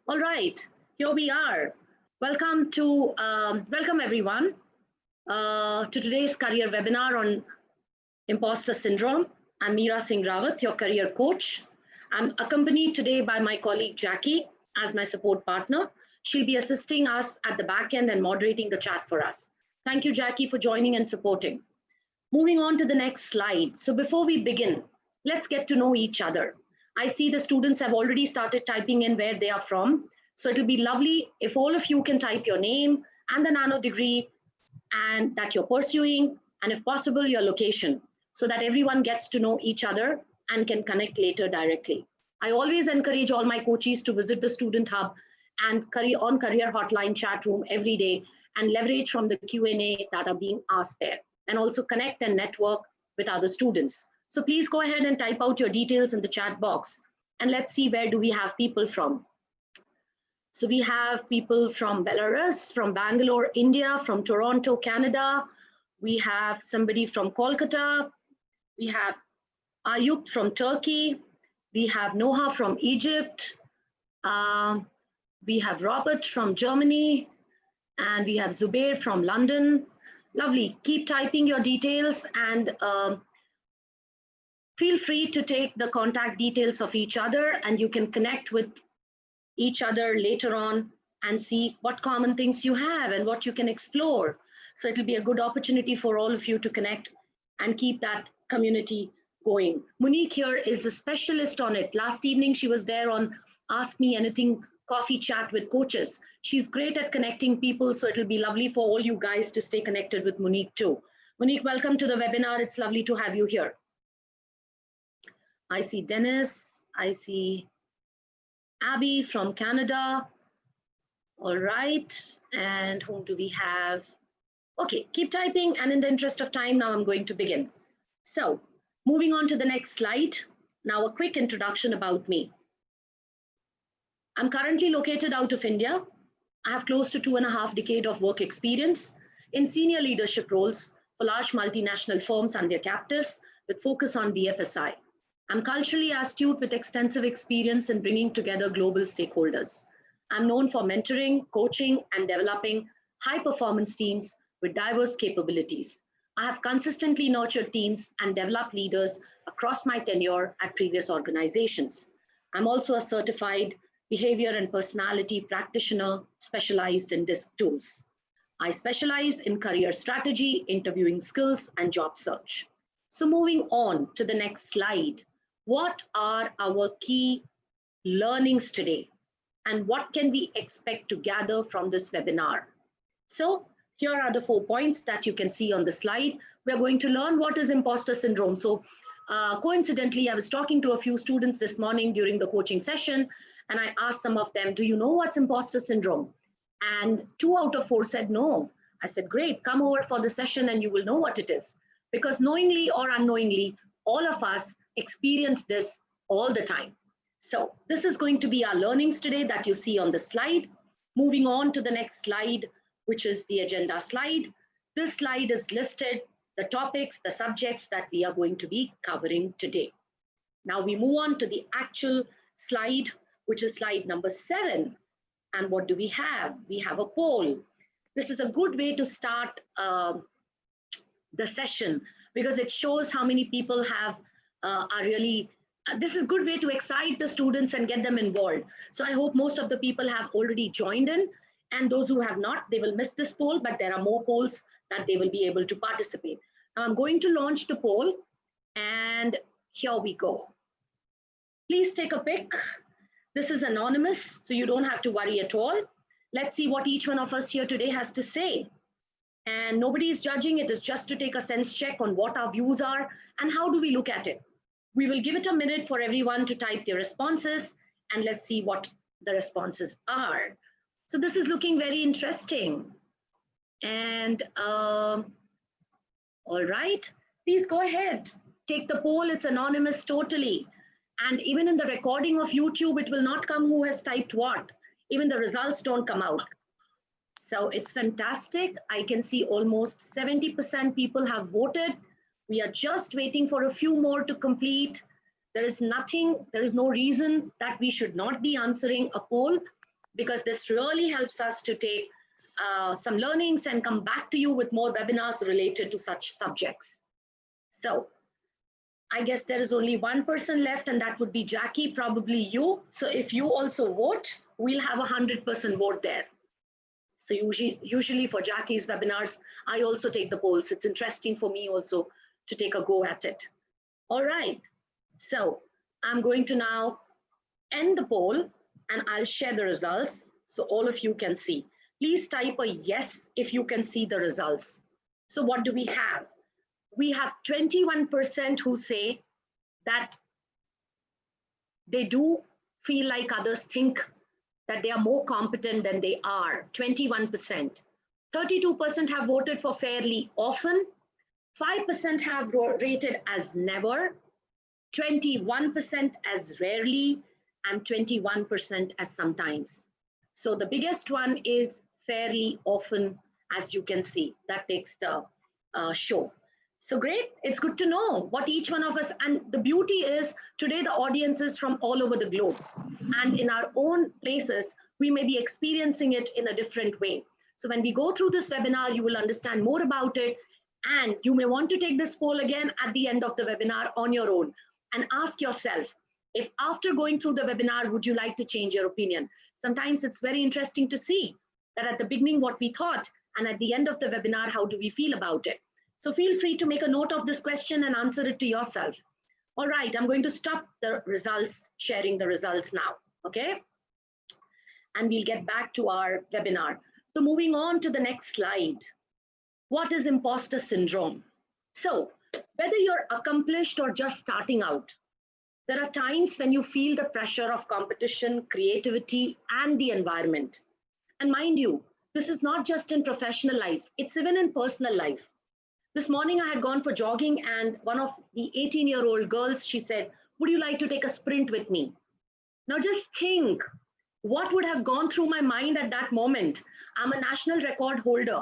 All right, here we are. Welcome everyone to today's career webinar on Imposter Syndrome. I'm Meera Singh Rawat, your career coach. I'm accompanied today by my colleague Jackie as my support partner. She'll be assisting us at the back end and moderating the chat for us. Thank you, Jackie, for joining and supporting. Moving on to the next slide. So before we begin, let's get to know each other. I see the students have already started typing in where they are from. So it'll be lovely if all of you can type your name and the nano degree and that you're pursuing, and if possible, your location, so that everyone gets to know each other and can connect later directly. I always encourage all my coaches to visit the Student Hub and Career Hotline chat room every day and leverage from the Q&A that are being asked there, and also connect and network with other students. So please go ahead and type out your details in the chat box, and let's see where do we have people from. So we have people from Belarus, from Bangalore, India, from Toronto, Canada. We have somebody from Kolkata. We have Ayuk from Turkey. We have Noha from Egypt. We have Robert from Germany. And we have Zubair from London. Lovely. Keep typing your details and feel free to take the contact details of each other, and you can connect with each other later on and see what common things you have and what you can explore. So it'll be a good opportunity for all of you to connect and keep that community going. Monique here is a specialist on it. Last evening, she was there on Ask Me Anything coffee chat with coaches. She's great at connecting people, so it'll be lovely for all you guys to stay connected with Monique too. Monique, welcome to the webinar. It's lovely to have you here. I see Dennis, I see Abby from Canada. All right, and whom do we have? Okay, keep typing, and in the interest of time, now I'm going to begin. So, moving on to the next slide. Now, a quick introduction about me. I'm currently located out of India. I have close to 2.5 decades of work experience in senior leadership roles for large multinational firms and their captives with focus on BFSI. I'm culturally astute with extensive experience in bringing together global stakeholders. I'm known for mentoring, coaching, and developing high-performance teams with diverse capabilities. I have consistently nurtured teams and developed leaders across my tenure at previous organizations. I'm also a certified behavior and personality practitioner specialized in DISC tools. I specialize in career strategy, interviewing skills, and job search. So moving on to the next slide. What are our key learnings today? And what can we expect to gather from this webinar? So here are the 4 points that you can see on the slide. We're going to learn what is imposter syndrome. So coincidentally, I was talking to a few students this morning during the coaching session, and I asked some of them, do you know what's imposter syndrome? And 2 out of 4 said no. I said, great, come over for the session and you will know what it is. Because knowingly or unknowingly, all of us experience this all the time. So this is going to be our learnings today that you see on the slide. Moving on to the next slide, which is the agenda slide. This slide is listed the topics, the subjects that we are going to be covering today. Now we move on to the actual slide, which is slide number 7. And what do we have? We have a poll. This is a good way to start the session because it shows how many people have are really, this is a good way to excite the students and get them involved. So I hope most of the people have already joined in, and those who have not, they will miss this poll, but there are more polls that they will be able to participate. Now I'm going to launch the poll, and here we go. Please take a pic. This is anonymous, so you don't have to worry at all. Let's see what each one of us here today has to say. And nobody is judging. It is just to take a sense check on what our views are and how do we look at it. We will give it a minute for everyone to type their responses, and let's see what the responses are. So this is looking very interesting. And all right, please go ahead. Take the poll. It's anonymous totally. And even in the recording of YouTube, it will not come who has typed what. Even the results don't come out. So it's fantastic. I can see almost 70% people have voted. We are just waiting for a few more to complete. There is no reason that we should not be answering a poll. because this really helps us to take some learnings and come back to you with more webinars related to such subjects. So I guess there is only one person left, and that would be Jackie, probably you. So if you also vote, we'll have 100% vote there. So usually for Jackie's webinars, I also take the polls. It's interesting for me also to take a go at it. All right, so I'm going to now end the poll and I'll share the results so all of you can see. Please type a yes if you can see the results. So what do we have? We have 21% who say that they do feel like others think that they are more competent than they are, 21%. 32% have voted for fairly often, 5% have rated as never, 21% as rarely, and 21% as sometimes. So the biggest one is fairly often, as you can see. That takes the show. So great, it's good to know what each one of us, and the beauty is today the audience is from all over the globe, and in our own places, we may be experiencing it in a different way. So when we go through this webinar, you will understand more about it, and you may want to take this poll again at the end of the webinar on your own and ask yourself, if after going through the webinar, would you like to change your opinion? Sometimes it's very interesting to see that at the beginning what we thought, and at the end of the webinar, how do we feel about it? So feel free to make a note of this question and answer it to yourself. All right, I'm going to stop the results, sharing the results now, okay? And we'll get back to our webinar. So moving on to the next slide. What is imposter syndrome? So whether you're accomplished or just starting out, there are times when you feel the pressure of competition, creativity, and the environment. And mind you, this is not just in professional life, it's even in personal life. This morning I had gone for jogging, and one of the 18-year-old girls, she said, would you like to take a sprint with me? Now just think, what would have gone through my mind at that moment? I'm a national record holder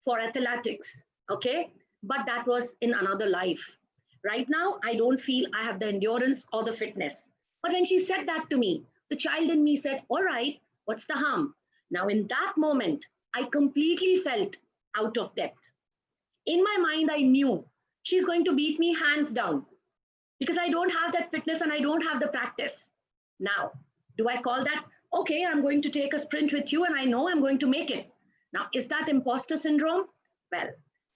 for athletics, okay? But that was in another life. Right now, I don't feel I have the endurance or the fitness. But when she said that to me, the child in me said, all right, what's the harm? Now in that moment, I completely felt out of depth. In my mind, I knew she's going to beat me hands down because I don't have that fitness and I don't have the practice. Now, do I call that, okay, I'm going to take a sprint with you and I know I'm going to make it? Now, is that imposter syndrome? Well,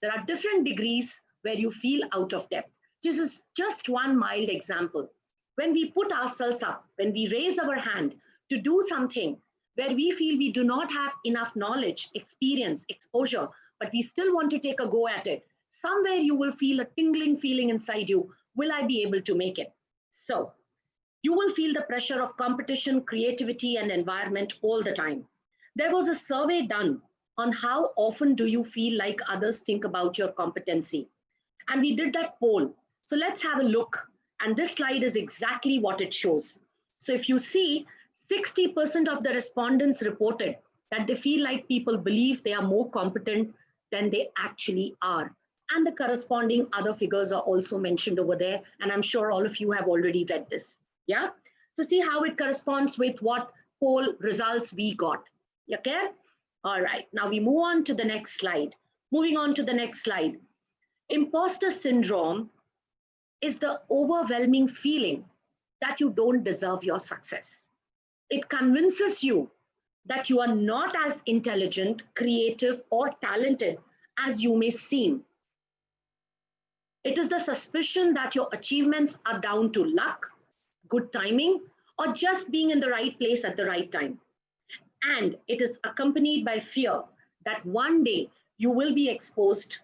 there are different degrees where you feel out of depth. This is just one mild example. When we put ourselves up, when we raise our hand to do something where we feel we do not have enough knowledge, experience, exposure, but we still want to take a go at it, somewhere you will feel a tingling feeling inside you. Will I be able to make it? So you will feel the pressure of competition, creativity, and environment all the time. There was a survey done on how often do you feel like others think about your competency. And we did that poll. So let's have a look. And this slide is exactly what it shows. So if you see, 60% of the respondents reported that they feel like people believe they are more competent than they actually are. And the corresponding other figures are also mentioned over there. And I'm sure all of you have already read this. Yeah. So see how it corresponds with what poll results we got. Okay. All right. Now we move on to the next slide. Moving on to the next slide. Imposter syndrome is the overwhelming feeling that you don't deserve your success. It convinces you that you are not as intelligent, creative, or talented as you may seem. It is the suspicion that your achievements are down to luck, good timing, or just being in the right place at the right time. And it is accompanied by fear that one day you will be exposed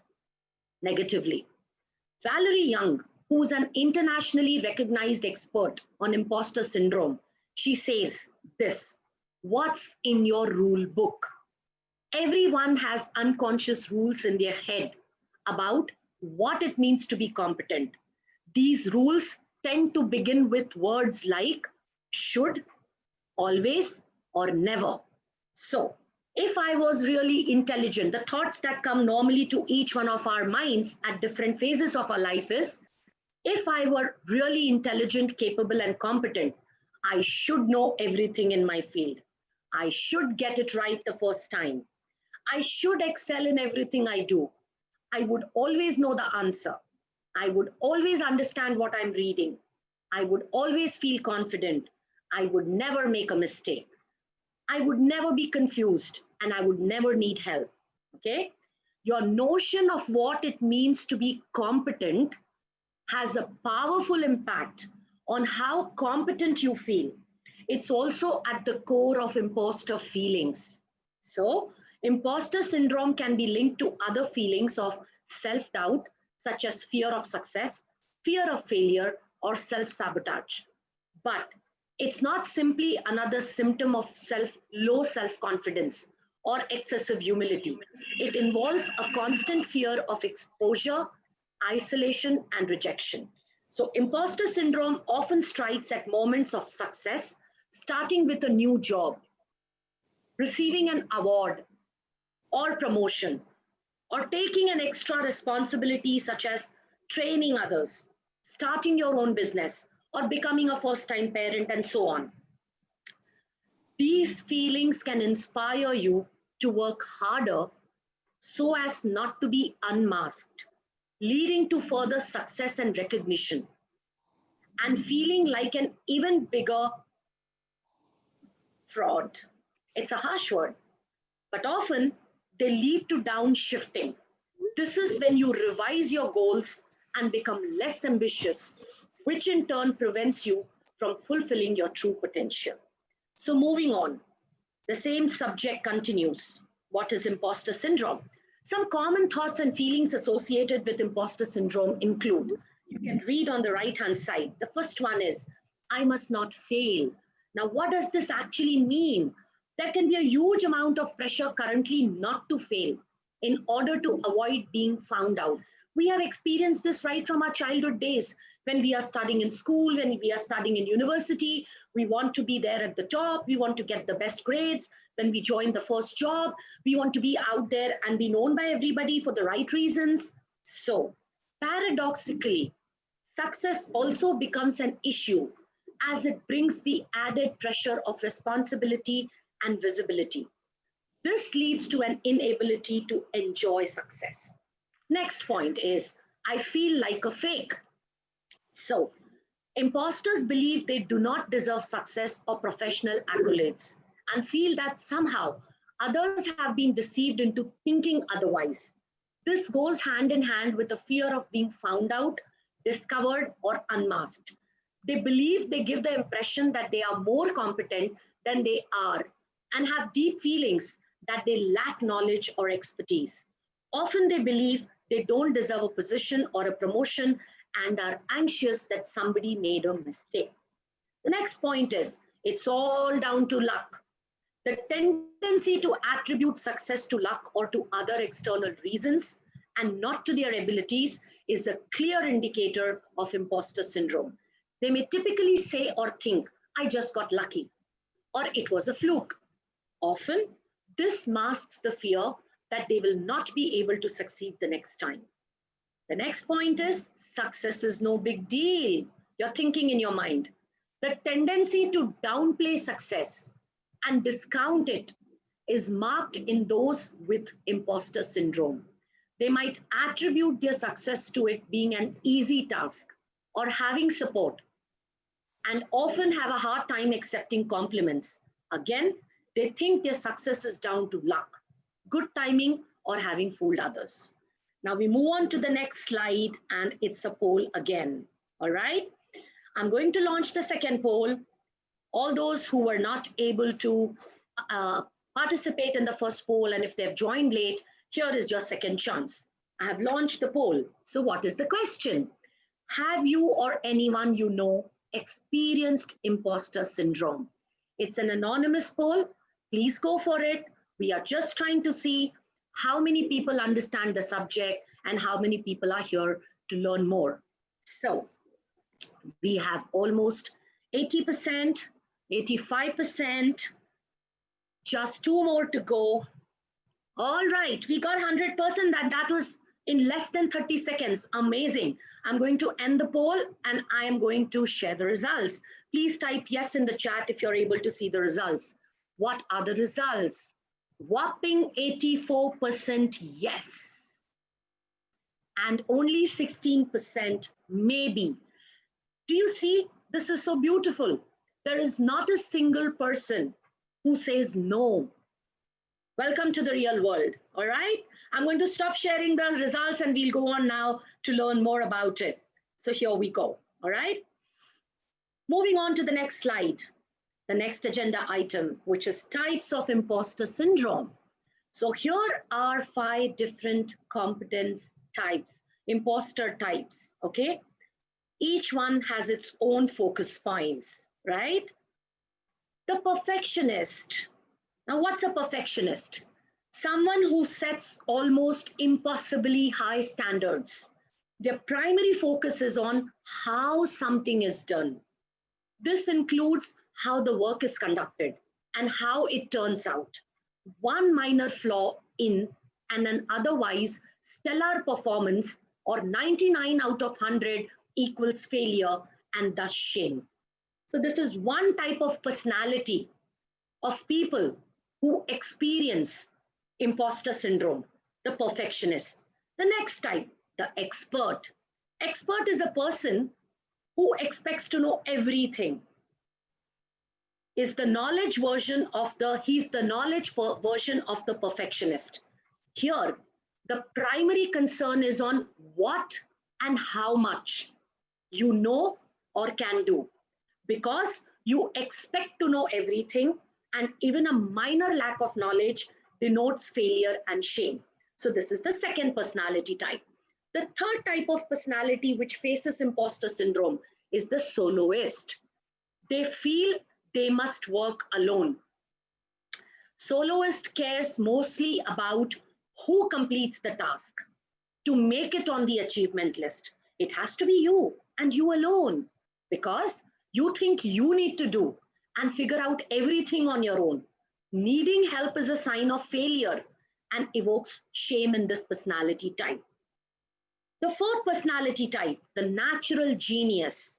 negatively. Valerie Young, who's an internationally recognized expert on imposter syndrome, she says this: what's in your rule book? Everyone has unconscious rules in their head about what it means to be competent. These rules tend to begin with words like should, always, or never. So if I was really intelligent, the thoughts that come normally to each one of our minds at different phases of our life is, if I were really intelligent, capable, and competent, I should know everything in my field. I should get it right the first time. I should excel in everything I do. I would always know the answer. I would always understand what I'm reading. I would always feel confident. I would never make a mistake. I would never be confused and I would never need help. Okay? Your notion of what it means to be competent has a powerful impact on how competent you feel. It's also at the core of imposter feelings. So, imposter syndrome can be linked to other feelings of self doubt, such as fear of success, fear of failure, or self sabotage. But it's not simply another symptom of low self confidence or excessive humility. It involves a constant fear of exposure, isolation, and rejection. So, imposter syndrome often strikes at moments of success, starting with a new job, receiving an award or promotion, or taking an extra responsibility such as training others, starting your own business, or becoming a first time parent, and so on. These feelings can inspire you to work harder so as not to be unmasked, leading to further success and recognition, and feeling like an even bigger fraud. It's a harsh word, but often they lead to downshifting. This is when you revise your goals and become less ambitious, which in turn prevents you from fulfilling your true potential. So, moving on, the same subject continues. What is imposter syndrome? Some common thoughts and feelings associated with imposter syndrome include, you can read on the right hand side. The first one is, I must not fail. Now, what does this actually mean? There can be a huge amount of pressure currently not to fail in order to avoid being found out. We have experienced this right from our childhood days. When we are studying in school, when we are studying in university, we want to be there at the top, we want to get the best grades. When we join the first job, we want to be out there and be known by everybody for the right reasons. So, paradoxically, success also becomes an issue as it brings the added pressure of responsibility and visibility. This leads to an inability to enjoy success. Next point is, I feel like a fake. So, imposters believe they do not deserve success or professional accolades and feel that somehow others have been deceived into thinking otherwise. This goes hand in hand with a fear of being found out, discovered, or unmasked. They believe they give the impression that they are more competent than they are and have deep feelings that they lack knowledge or expertise. Often they believe they don't deserve a position or a promotion and are anxious that somebody made a mistake. The next point is, it's all down to luck. The tendency to attribute success to luck or to other external reasons and not to their abilities is a clear indicator of imposter syndrome. They may typically say or think, I just got lucky, or it was a fluke. Often, this masks the fear that they will not be able to succeed the next time. The next point is, success is no big deal. You're thinking in your mind. The tendency to downplay success and discount it is marked in those with imposter syndrome. They might attribute their success to it being an easy task or having support, and often have a hard time accepting compliments. Again, they think their success is down to luck, good timing, or having fooled others. Now we move on to the next slide, and it's a poll again. All right. I'm going to launch the second poll. All those who were not able to participate in the first poll, and if they've joined late, here is your second chance. I have launched the poll. So what is the question? Have you or anyone you know experienced imposter syndrome? It's an anonymous poll. Please go for it. We are just trying to see how many people understand the subject and how many people are here to learn more. So we have almost 80%, 85%, just two more to go. All right, we got 100%. That was in less than 30 seconds. Amazing. I'm going to end the poll and I am going to share the results. Please type yes in the chat if you're able to see the results. What are the results? Whopping 84% yes, and only 16% maybe. Do you see? This is so beautiful. There is not a single person who says no. Welcome to the real world, all right? I'm going to stop sharing the results and we'll go on now to learn more about it. So here we go, all right? Moving on to the next slide, the next agenda item, which is types of imposter syndrome. So here are 5 different competence types, imposter types, okay? Each one has its own focus points, right? The perfectionist. Now, what's a perfectionist? Someone who sets almost impossibly high standards. Their primary focus is on how something is done. This includes how the work is conducted and how it turns out. One minor flaw in an otherwise stellar performance, or 99 out of 100, equals failure and thus shame. So this is one type of personality of people who experience imposter syndrome, the perfectionist. The next type, the expert. Expert is a person who expects to know everything. He's the knowledge version of the perfectionist. Here, the primary concern is on what and how much you know or can do, because you expect to know everything, and even a minor lack of knowledge denotes failure and shame. So this is the second personality type. The third type of personality which faces imposter syndrome is the soloist. They feel they must work alone. Soloist cares mostly about who completes the task to make it on the achievement list. It has to be you and you alone, because you think you need to do and figure out everything on your own. Needing help is a sign of failure and evokes shame in this personality type. The fourth personality type, the natural genius.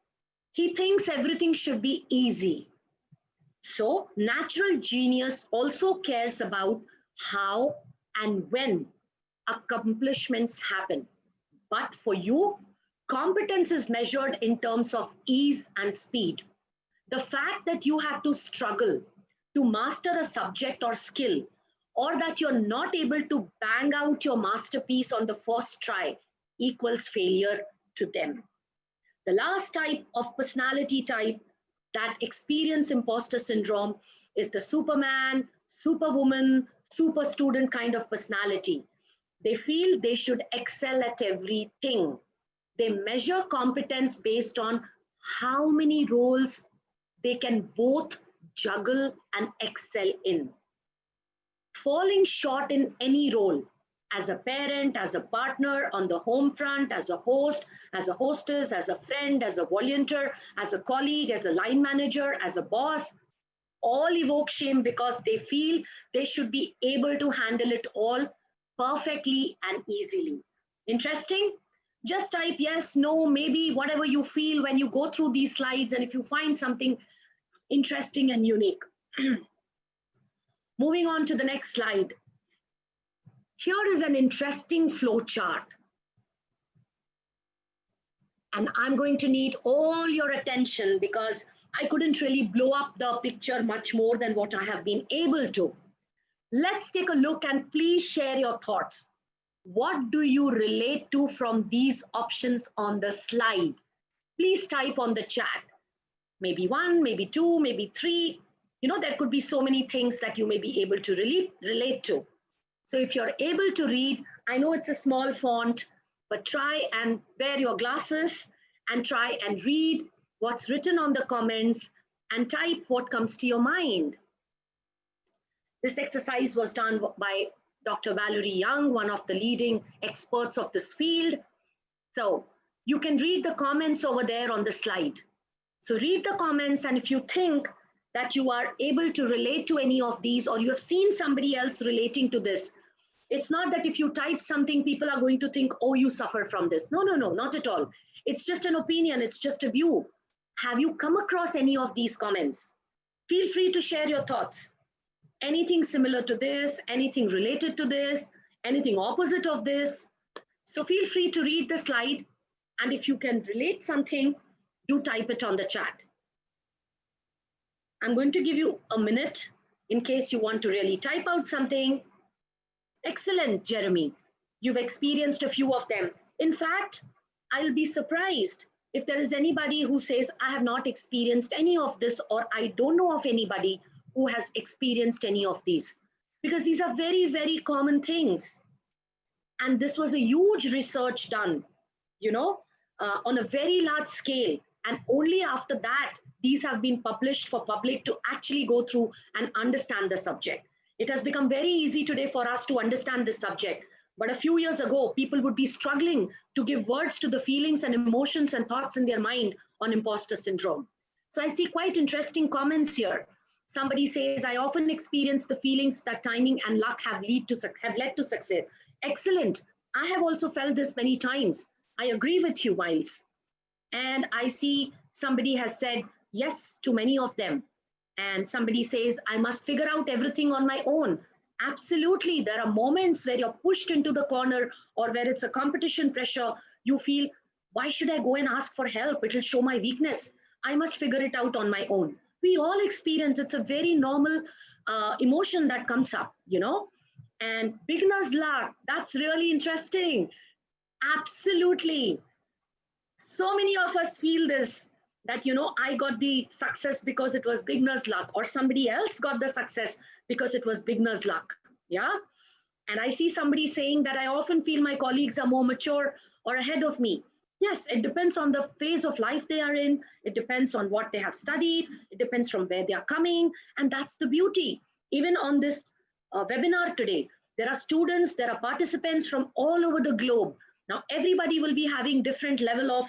He thinks everything should be easy. So, natural genius also cares about how and when accomplishments happen. But for you, competence is measured in terms of ease and speed. The fact that you have to struggle to master a subject or skill, or that you're not able to bang out your masterpiece on the first try, equals failure to them. The last type of personality type that experience imposter syndrome is the Superman, Superwoman, super student kind of personality. They feel they should excel at everything. They measure competence based on how many roles they can both juggle and excel in. Falling short in any role, as a parent, as a partner, on the home front, as a host, as a hostess, as a friend, as a volunteer, as a colleague, as a line manager, as a boss, all evoke shame because they feel they should be able to handle it all perfectly and easily. Interesting? Just type yes, no, maybe, whatever you feel when you go through these slides, and if you find something interesting and unique. Moving on to the next slide. Here is an interesting flow chart. And I'm going to need all your attention because I couldn't really blow up the picture much more than what I have been able to. Let's take a look and please share your thoughts. What do you relate to from these options on the slide? Please type on the chat. Maybe 1, maybe 2, maybe 3. You know, there could be so many things that you may be able to relate to. So if you're able to read, I know it's a small font, but try and wear your glasses and try and read what's written on the comments and type what comes to your mind. This exercise was done by Dr. Valerie Young, one of the leading experts of this field. So you can read the comments over there on the slide. So read the comments, and if you think that you are able to relate to any of these, or you have seen somebody else relating to this, it's not that if you type something, people are going to think, oh, you suffer from this. No, not at all. It's just an opinion. It's just a view. Have you come across any of these comments? Feel free to share your thoughts. anything similar to this, anything related to this, anything opposite of this. So feel free to read the slide. And if you can relate something, do type it on the chat. I'm going to give you a minute in case you want to really type out something. Excellent, Jeremy. You've experienced a few of them. In fact, I'll be surprised if there is anybody who says, I have not experienced any of this, or I don't know of anybody who has experienced any of these. Because these are very, very common things. And this was a huge research done, on a very large scale. And only after that, these have been published for public to actually go through and understand the subject. It has become very easy today for us to understand this subject. But a few years ago, people would be struggling to give words to the feelings and emotions and thoughts in their mind on imposter syndrome. So I see quite interesting comments here. Somebody says, I often experience the feelings that timing and luck have led to success. Excellent. I have also felt this many times. I agree with you, Miles. And I see somebody has said yes to many of them. And somebody says, I must figure out everything on my own. Absolutely. There are moments where you're pushed into the corner or where it's a competition pressure. You feel, why should I go and ask for help? It will show my weakness. I must figure it out on my own. We all experience, it's a very normal emotion that comes up, And beginner's luck, that's really interesting. Absolutely. So many of us feel this, that, I got the success because it was beginner's luck, or somebody else got the success because it was beginner's luck. Yeah. And I see somebody saying that I often feel my colleagues are more mature or ahead of me. Yes, it depends on the phase of life they are in. It depends on what they have studied. It depends from where they are coming. And that's the beauty. Even on this webinar today, there are students, there are participants from all over the globe. Now, everybody will be having different level of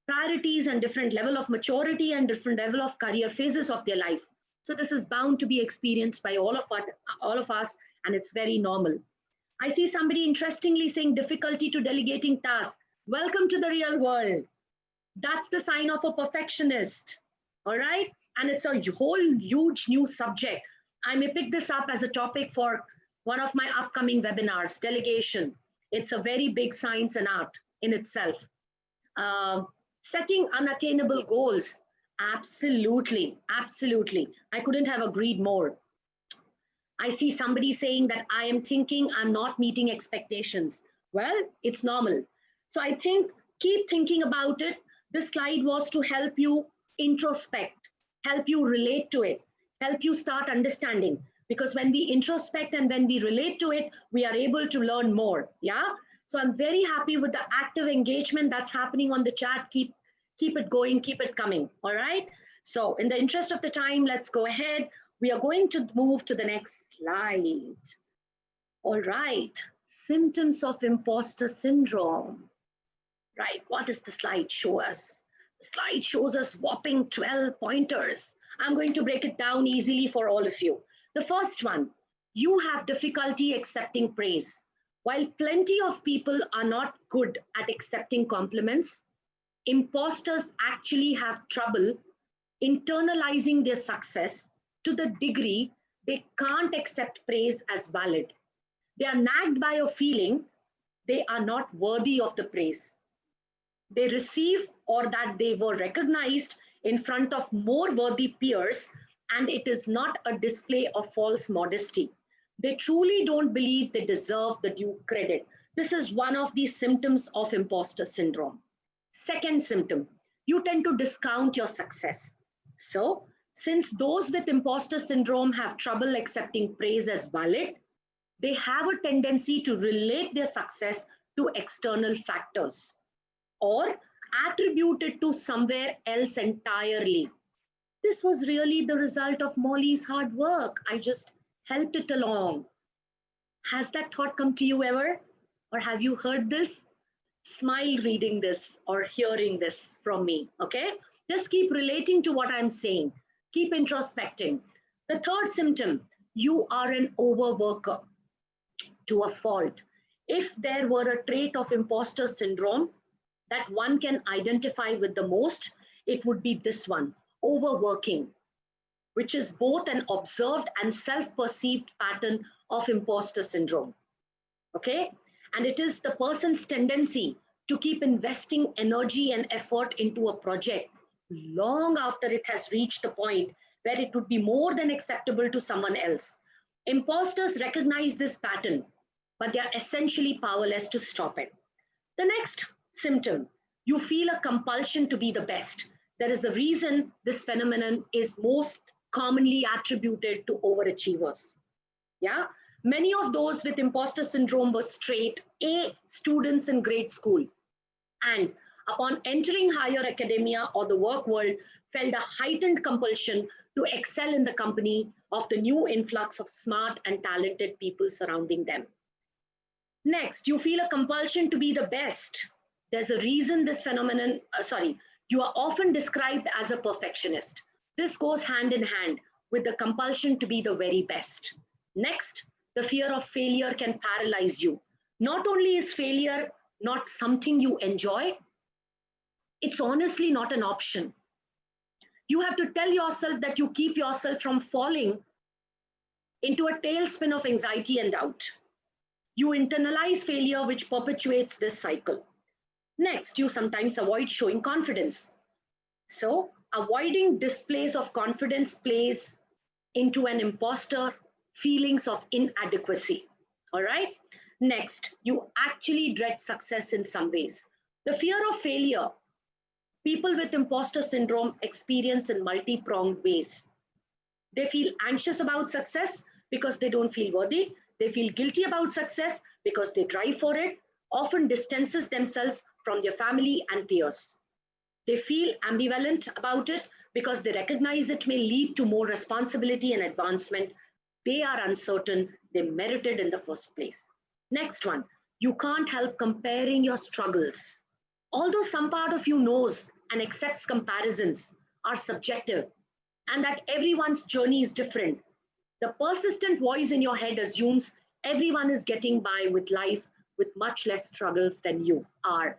priorities and different level of maturity and different level of career phases of their life. So this is bound to be experienced by all of us, and it's very normal. I see somebody interestingly saying difficulty to delegating tasks. Welcome to the real world. That's the sign of a perfectionist. All right. And it's a whole huge new subject. I may pick this up as a topic for one of my upcoming webinars, delegation. It's a very big science and art in itself. Setting unattainable goals. Absolutely. Absolutely. I couldn't have agreed more. I see somebody saying that I am thinking I'm not meeting expectations. Well, it's normal. So I think keep thinking about it. This slide was to help you introspect, help you relate to it, help you start understanding. Because when we introspect and when we relate to it, we are able to learn more. Yeah. So I'm very happy with the active engagement that's happening on the chat. Keep it going, keep it coming. All right. So in the interest of the time, let's go ahead. We are going to move to the next slide. All right. Symptoms of imposter syndrome. Right. What does the slide show us? The slide shows us whopping 12 pointers. I'm going to break it down easily for all of you. The first one, you have difficulty accepting praise. While plenty of people are not good at accepting compliments, imposters actually have trouble internalizing their success to the degree they can't accept praise as valid. They are nagged by a feeling they are not worthy of the praise they receive, or that they were recognized in front of more worthy peers, and it is not a display of false modesty. They truly don't believe they deserve the due credit. This is one of the symptoms of imposter syndrome. Second symptom, you tend to discount your success. So, since those with imposter syndrome have trouble accepting praise as valid, they have a tendency to relate their success to external factors or attribute it to somewhere else entirely. This was really the result of Molly's hard work. I just helped it along. Has that thought come to you ever? Or have you heard this? Smile reading this or hearing this from me, okay? Just keep relating to what I'm saying. Keep introspecting. The third symptom, you are an overworker to a fault. If there were a trait of imposter syndrome that one can identify with the most, it would be this one, overworking. which is both an observed and self-perceived pattern of imposter syndrome. Okay? And it is the person's tendency to keep investing energy and effort into a project long after it has reached the point where it would be more than acceptable to someone else. Imposters recognize this pattern, but they are essentially powerless to stop it. The next symptom, you feel a compulsion to be the best. There is a reason this phenomenon is most commonly attributed to overachievers. Yeah, many of those with imposter syndrome were straight A students in grade school, and upon entering higher academia or the work world, felt a heightened compulsion to excel in the company of the new influx of smart and talented people surrounding them. Next, you feel a compulsion to be the best. There's a reason this phenomenon, you are often described as a perfectionist. This goes hand in hand with the compulsion to be the very best. Next, the fear of failure can paralyze you. Not only is failure not something you enjoy, it's honestly not an option. You have to tell yourself that you keep yourself from falling into a tailspin of anxiety and doubt. You internalize failure, which perpetuates this cycle. Next, you sometimes avoid showing confidence. So, avoiding displays of confidence plays into an imposter feelings of inadequacy. All right. Next, you actually dread success in some ways. The fear of failure, people with imposter syndrome experience in multi-pronged ways. They feel anxious about success because they don't feel worthy. They feel guilty about success because they drive for it, often distances themselves from their family and peers. They feel ambivalent about it because they recognize it may lead to more responsibility and advancement. They are uncertain they merited in the first place. Next one, you can't help comparing your struggles. Although some part of you knows and accepts comparisons are subjective and that everyone's journey is different, the persistent voice in your head assumes everyone is getting by with life with much less struggles than you are.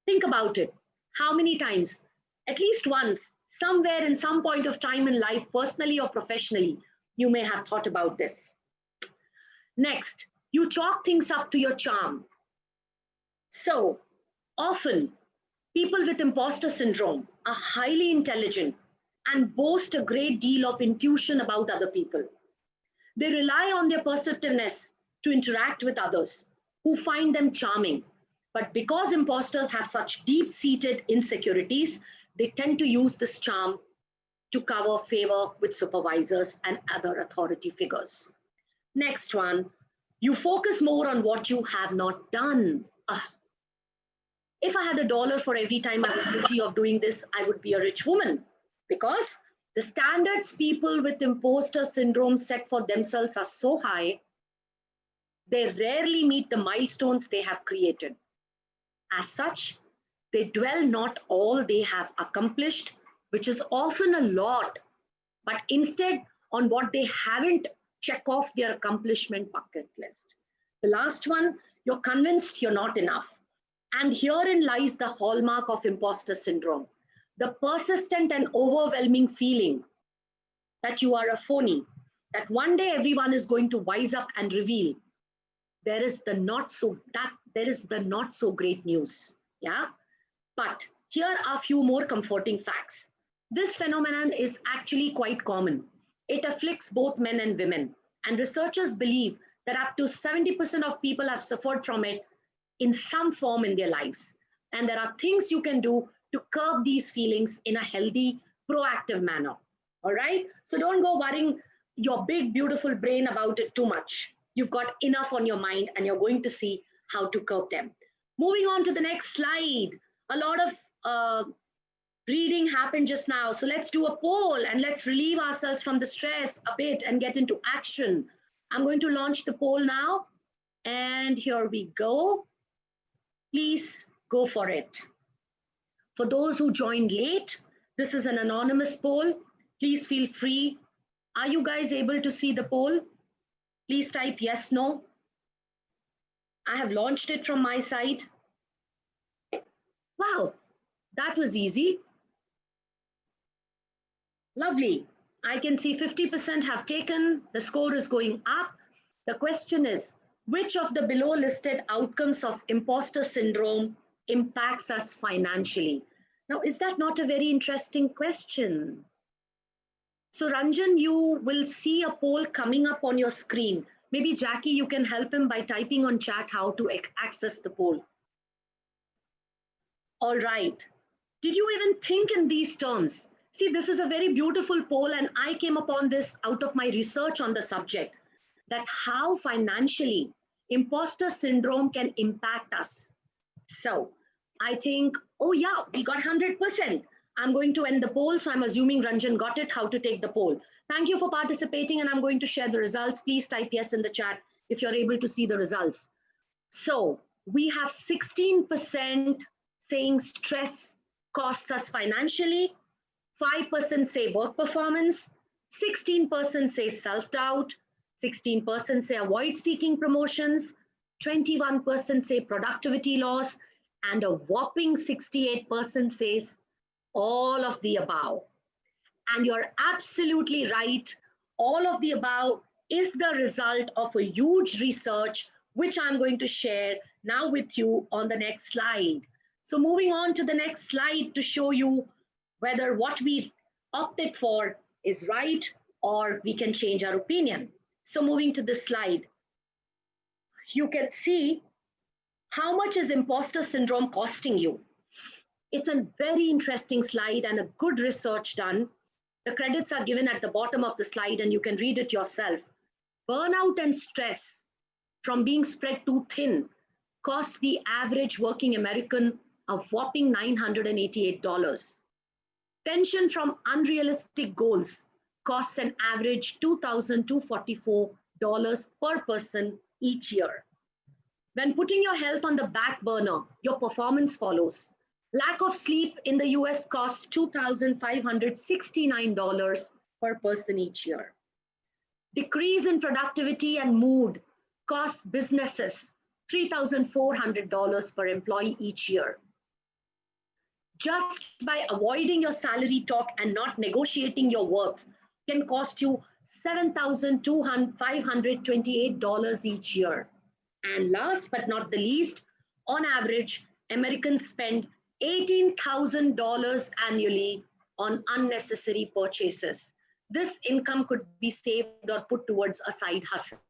Think about it. How many times, at least once, somewhere in some point of time in life, personally or professionally, you may have thought about this. Next, you chalk things up to your charm. So, often, people with imposter syndrome are highly intelligent and boast a great deal of intuition about other people. They rely on their perceptiveness to interact with others who find them charming. But because imposters have such deep-seated insecurities, they tend to use this charm to cover favor with supervisors and other authority figures. Next one, you focus more on what you have not done. If I had $1 for every time I was guilty of doing this, I would be a rich woman, because the standards people with imposter syndrome set for themselves are so high, they rarely meet the milestones they have created. As such, they dwell not all they have accomplished, which is often a lot, but instead on what they haven't checked off their accomplishment bucket list. The last one, you're convinced you're not enough. And herein lies the hallmark of imposter syndrome, the persistent and overwhelming feeling that you are a phony, that one day everyone is going to wise up and reveal there is the not so great news. Yeah. But here are a few more comforting facts. This phenomenon is actually quite common. It afflicts both men and women, and researchers believe that up to 70% of people have suffered from it in some form in their lives. And there are things you can do to curb these feelings in a healthy, proactive manner. All right? So don't go worrying your big, beautiful brain about it too much. You've got enough on your mind, and you're going to see how to curb them. Moving on to the next slide. A lot of reading happened just now. So let's do a poll and let's relieve ourselves from the stress a bit and get into action. I'm going to launch the poll now. And here we go. Please go for it. For those who joined late, this is an anonymous poll. Please feel free. Are you guys able to see the poll? Please type yes, no. I have launched it from my side. Wow, that was easy. Lovely. I can see 50% have taken. The score is going up. The question is, which of the below listed outcomes of imposter syndrome impacts us financially? Now, is that not a very interesting question? So Ranjan, you will see a poll coming up on your screen. Maybe Jackie, you can help him by typing on chat how to access the poll. All right. Did you even think in these terms? See, this is a very beautiful poll, and I came upon this out of my research on the subject, that how financially imposter syndrome can impact us. So I think, oh yeah, we got 100%. I'm going to end the poll, so I'm assuming Ranjan got it, how to take the poll. Thank you for participating, and I'm going to share the results. Please type yes in the chat if you're able to see the results. So we have 16% saying stress costs us financially, 5% say work performance, 16% say self-doubt, 16% say avoid seeking promotions, 21% say productivity loss, and a whopping 68% says all of the above. And you're absolutely right. All of the above is the result of a huge research, which I'm going to share now with you on the next slide. So moving on to the next slide to show you whether what we opted for is right or we can change our opinion. So moving to this slide, you can see how much is imposter syndrome costing you. It's a very interesting slide and a good research done. The credits are given at the bottom of the slide and you can read it yourself. Burnout and stress from being spread too thin costs the average working American a whopping $988. Tension from unrealistic goals costs an average $2,244 per person each year. When putting your health on the back burner, your performance follows. Lack of sleep in the US costs $2,569 per person each year. Decrease in productivity and mood costs businesses $3,400 per employee each year. Just by avoiding your salary talk and not negotiating your work can cost you $7,528 each year. And last but not the least, on average, Americans spend $18,000 annually on unnecessary purchases. This income could be saved or put towards a side hustle.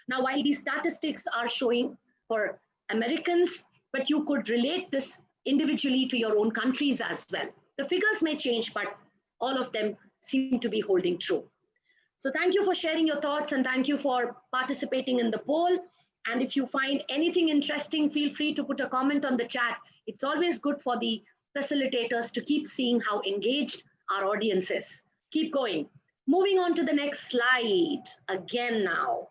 Now, while these statistics are showing for Americans, but you could relate this individually to your own countries as well. The figures may change, but all of them seem to be holding true. So thank you for sharing your thoughts and thank you for participating in the poll. And if you find anything interesting, feel free to put a comment on the chat. It's always good for the facilitators to keep seeing how engaged our audience is. Keep going. Moving on to the next slide again now.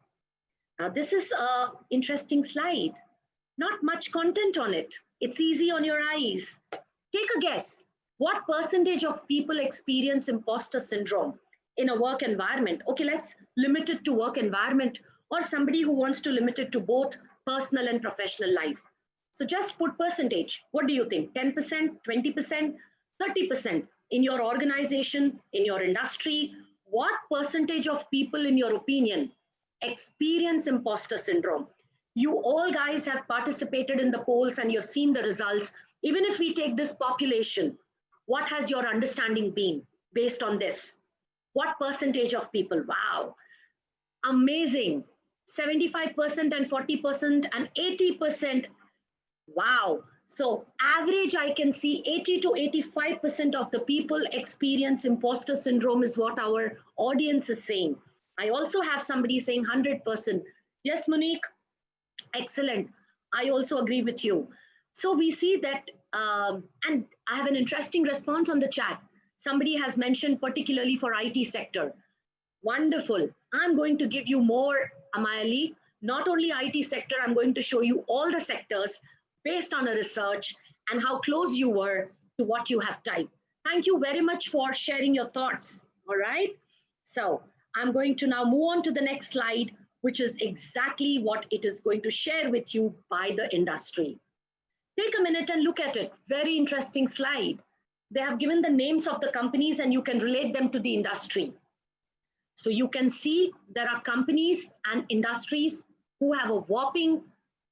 Now this is an interesting slide. Not much content on it. It's easy on your eyes. Take a guess. What percentage of people experience imposter syndrome in a work environment? Okay, let's limit it to work environment or somebody who wants to limit it to both personal and professional life. So just put percentage. What do you think? 10%, 20%, 30% in your organization, in your industry? What percentage of people, in your opinion, experience imposter syndrome? You all guys have participated in the polls and you've seen the results. Even if we take this population, what has your understanding been based on this? What percentage of people? Wow, amazing. 75% and 40% and 80%. Wow. So average, I can see 80 to 85% of the people experience imposter syndrome is what our audience is saying. I also have somebody saying 100%. Yes, Monique. Excellent. I also agree with you. So we see that, and I have an interesting response on the chat. Somebody has mentioned particularly for IT sector. Wonderful. I'm going to give you more, Amayali. Not only IT sector, I'm going to show you all the sectors based on a research and how close you were to what you have typed. Thank you very much for sharing your thoughts. All right. So I'm going to now move on to the next slide, which is exactly what it is going to share with you by the industry. Take a minute and look at it. Very interesting slide. They have given the names of the companies and you can relate them to the industry. So you can see there are companies and industries who have a whopping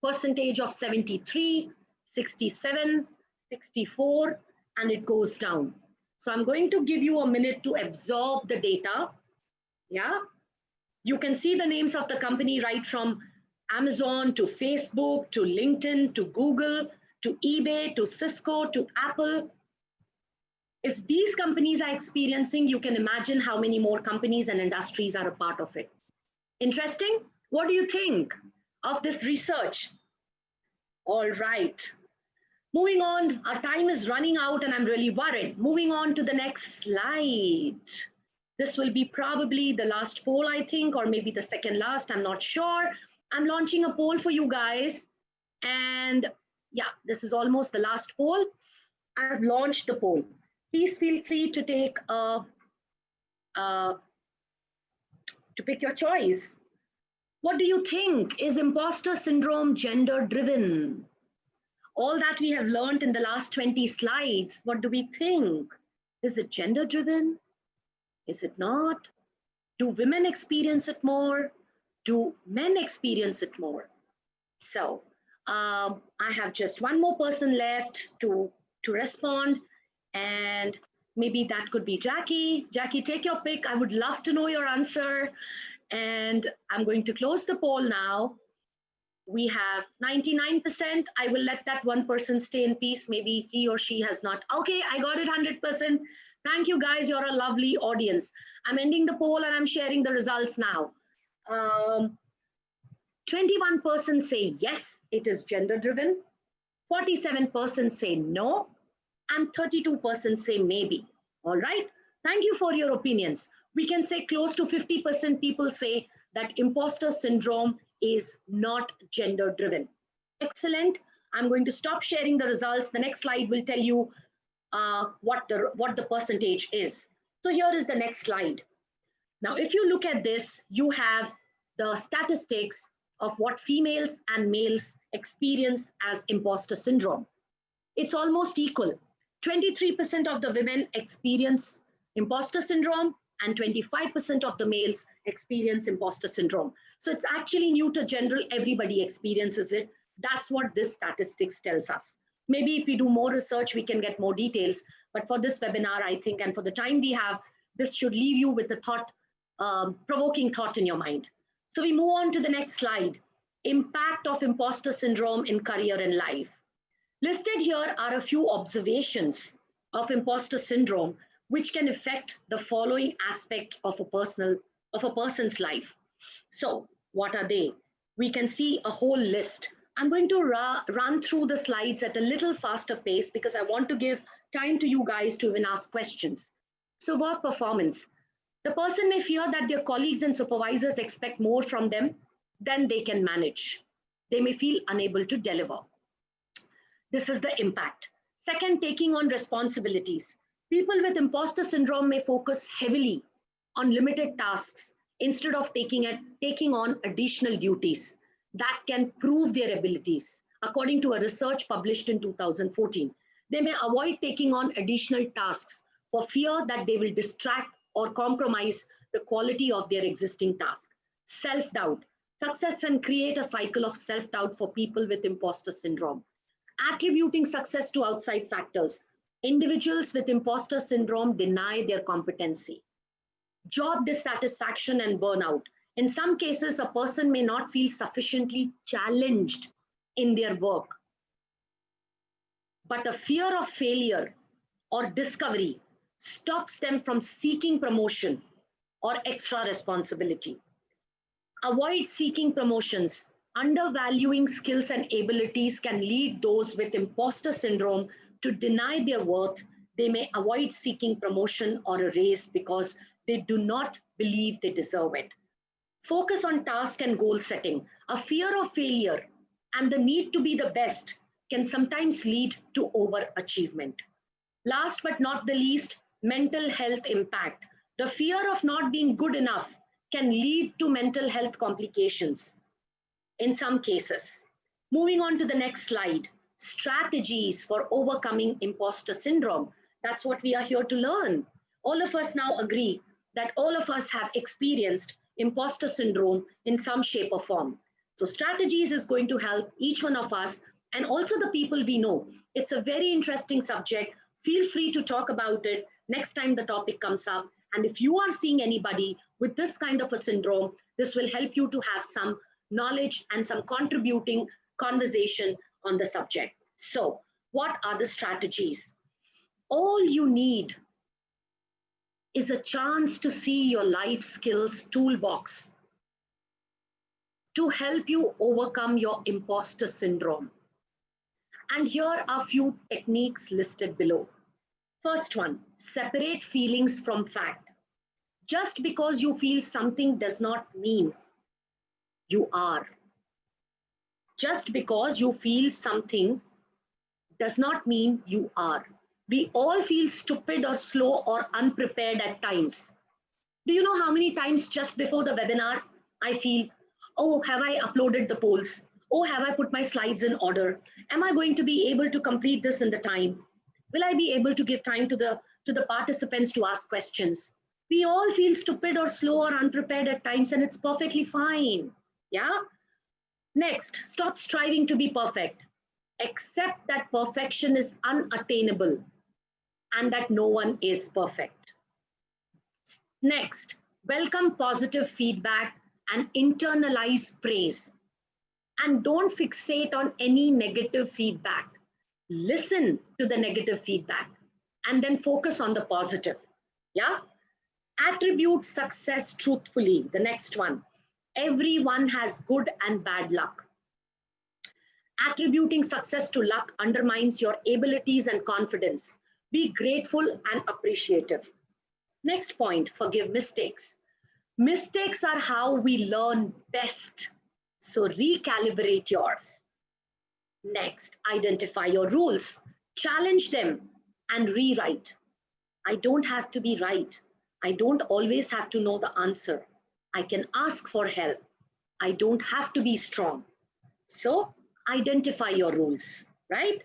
percentage of 73, 67, 64, and it goes down. So I'm going to give you a minute to absorb the data. Yeah, you can see the names of the company right from Amazon to Facebook to LinkedIn to Google to eBay to Cisco to Apple. If these companies are experiencing, you can imagine how many more companies and industries are a part of it. Interesting? What do you think of this research? All right. Moving on, our time is running out and I'm really worried. Moving on to the next slide. This will be probably the last poll, I think, or maybe the second last, I'm not sure. I'm launching a poll for you guys. And yeah, this is almost the last poll. I've launched the poll. Please feel free to take to pick your choice. What do you think? Is imposter syndrome gender driven? All that we have learned in the last 20 slides, what do we think? Is it gender driven? Is it not? Do women experience it more? Do men experience it more? So I have just one more person left to respond. And maybe that could be Jackie. Jackie, take your pick. I would love to know your answer. And I'm going to close the poll now. We have 99%. I will let that one person stay in peace. Maybe he or she has not. Okay, I got it 100%. Thank you guys. You're a lovely audience. I'm ending the poll and I'm sharing the results now. 21% say yes, it is gender driven. 47% say no. And 32% say maybe. All right. Thank you for your opinions. We can say close to 50% people say that imposter syndrome is not gender driven. Excellent. I'm going to stop sharing the results. The next slide will tell you what the percentage is. So here is the next slide. Now, if you look at this, you have the statistics of what females and males experience as imposter syndrome. It's almost equal. 23% of the women experience imposter syndrome and 25% of the males experience imposter syndrome. So it's actually new to general, everybody experiences it. That's what this statistics tells us. Maybe if we do more research, we can get more details. But for this webinar, I think, and for the time we have, this should leave you with a thought, provoking thought in your mind. So we move on to the next slide. Impact of imposter syndrome in career and life. Listed here are a few observations of imposter syndrome which can affect the following aspect of a person's life. So what are they? We can see a whole list. I'm going to run through the slides at a little faster pace because I want to give time to you guys to even ask questions. So work performance. The person may fear that their colleagues and supervisors expect more from them than they can manage. They may feel unable to deliver. This is the impact. Second, taking on responsibilities. People with imposter syndrome may focus heavily on limited tasks instead of taking on additional duties that can prove their abilities. According to a research published in 2014, they may avoid taking on additional tasks for fear that they will distract or compromise the quality of their existing task. Self-doubt. Success can create a cycle of self-doubt for people with imposter syndrome. Attributing success to outside factors. Individuals with imposter syndrome deny their competency. Job dissatisfaction and burnout. In some cases, a person may not feel sufficiently challenged in their work, but a fear of failure or discovery stops them from seeking promotion or extra responsibility. Avoid seeking promotions. Undervaluing skills and abilities can lead those with imposter syndrome to deny their worth. They may avoid seeking promotion or a raise because they do not believe they deserve it. Focus on task and goal setting. A fear of failure and the need to be the best can sometimes lead to overachievement. Last but not the least, mental health impact. The fear of not being good enough can lead to mental health complications in some cases. Moving on to the next slide, strategies for overcoming imposter syndrome. That's what we are here to learn. All of us now agree that all of us have experienced imposter syndrome in some shape or form. So strategies is going to help each one of us and also the people we know. It's a very interesting subject. Feel free to talk about it next time the topic comes up. And if you are seeing anybody with this kind of a syndrome, this will help you to have some knowledge and some contributing conversation on the subject. So, what are the strategies? All you need is a chance to see your life skills toolbox to help you overcome your imposter syndrome. And here are a few techniques listed below. First one, separate feelings from fact. Just because you feel something does not mean you are. Just because you feel something does not mean you are. We all feel stupid or slow or unprepared at times. Do you know how many times just before the webinar I feel, oh, have I uploaded the polls? Oh, have I put my slides in order? Am I going to be able to complete this in the time? Will I be able to give time to the participants to ask questions? We all feel stupid or slow or unprepared at times, and it's perfectly fine. Yeah? Next, stop striving to be perfect. Accept that perfection is unattainable and that no one is perfect. Next, welcome positive feedback and internalize praise. And don't fixate on any negative feedback. Listen to the negative feedback and then focus on the positive. Yeah? Attribute success truthfully. The next one. Everyone has good and bad luck. Attributing success to luck undermines your abilities and confidence. Be grateful and appreciative. Next point, forgive mistakes. Mistakes are how we learn best. So recalibrate yours. Next, identify your rules. Challenge them and rewrite. I don't have to be right. I don't always have to know the answer. I can ask for help. I don't have to be strong. So identify your rules, right?